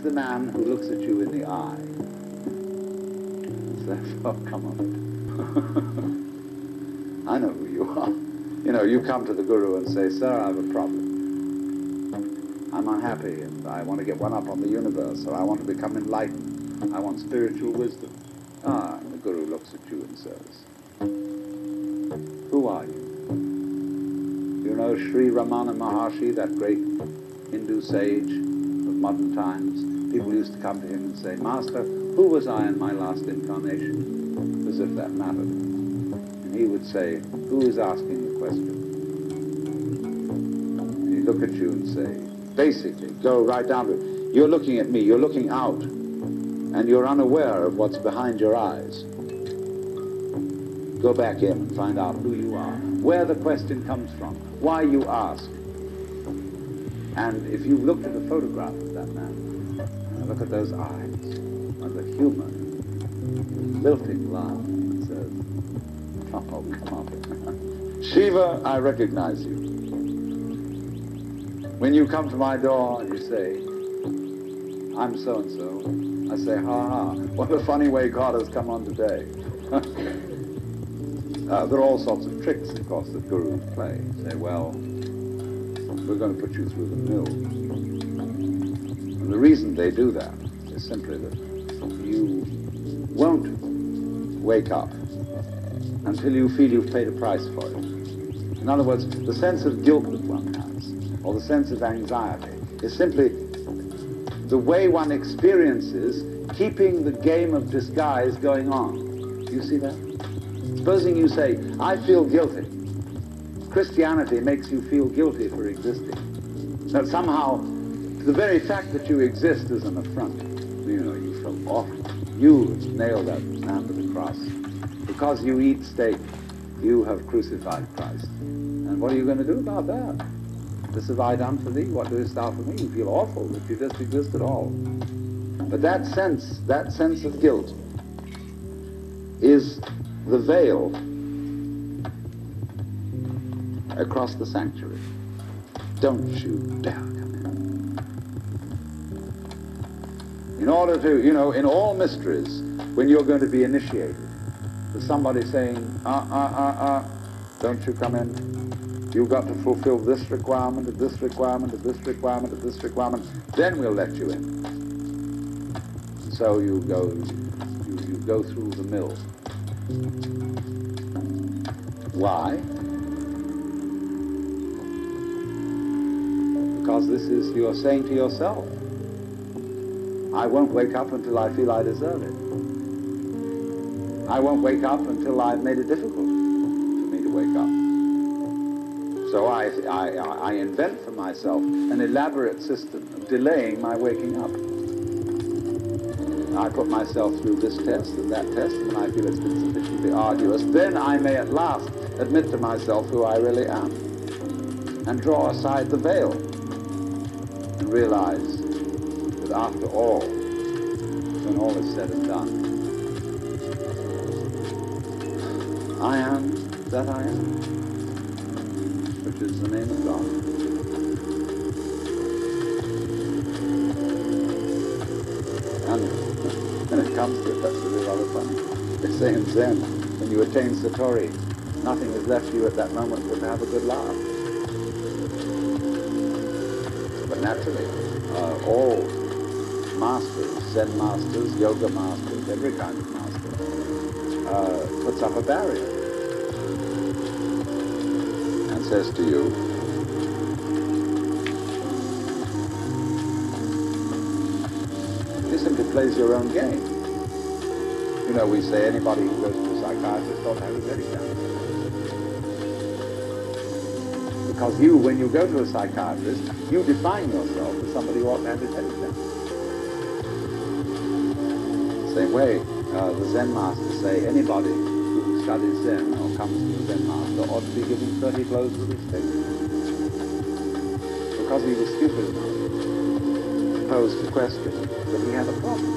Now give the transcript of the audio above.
The man who looks at you in the eye says, oh, come on. I know who you are. You know, you come to the Guru and say, sir, I have a problem. I'm unhappy and I want to get one up on the universe, or I want to become enlightened. I want spiritual wisdom. Ah, and the Guru looks at you and says, who are you? You know Sri Ramana Maharshi, that great Hindu sage of modern times? People used to come to him and say, Master, who was I in my last incarnation? As if that mattered. And he would say, who is asking the question? And he'd look at you and say, basically, go right down to it. You're looking at me, you're looking out, and you're unaware of what's behind your eyes. Go back in and find out who you are, where the question comes from, why you ask. And if you've looked at a photograph of that man, look at those eyes, and the humor, the lilting laugh, and says, oh, come on. Shiva, I recognize you. When you come to my door and you say, I'm so-and-so, I say, ha-ha, what a funny way God has come on today. There are all sorts of tricks, of course, that gurus play. Say, well, we're going to put you through the mill. And the reason they do that is simply that you won't wake up until you feel you've paid a price for it. In other words, the sense of guilt that one has, or the sense of anxiety, is simply the way one experiences keeping the game of disguise going on. Do you see that? Supposing you say, I feel guilty. Christianity makes you feel guilty for existing. That somehow, the very fact that you exist is an affront. You know, you feel awful. You nailed that man to the cross. Because you eat steak, you have crucified Christ. And what are you going to do about that? This have I done for thee, what doest thou for me? You feel awful that you just exist at all. But that sense of guilt is the veil across the sanctuary. Don't you dare come in. In order to, you know, in all mysteries, when you're going to be initiated, there's somebody saying, don't you come in. You've got to fulfill this requirement, and this requirement, and this requirement, and this requirement. Then we'll let you in. So you go through the mill. Why? Because this is, you're saying to yourself, I won't wake up until I feel I deserve it. I won't wake up until I've made it difficult for me to wake up. So I invent for myself an elaborate system of delaying my waking up. I put myself through this test and that test, and when I feel it's been sufficiently arduous, then I may at last admit to myself who I really am, and draw aside the veil, and realize that after all, when all is said and done, I am that I am, which is the name of God. And when it comes to it, that's really rather funny. They say in Zen, when you attain Satori, nothing is left you at that moment but to have a good laugh. But naturally, all masters, Zen masters, yoga masters, every kind of master, puts up a barrier and says to you, you simply plays your own game. You know, we say anybody who goes to a psychiatrist ought to have his head examined. Because you, when you go to a psychiatrist, you define yourself as somebody who ought to have his head examined. Same way, the Zen masters say anybody who studies Zen or comes to the Zen master ought to be given 30 blows with his stick. Because he was stupid enough to pose the question that he had a problem.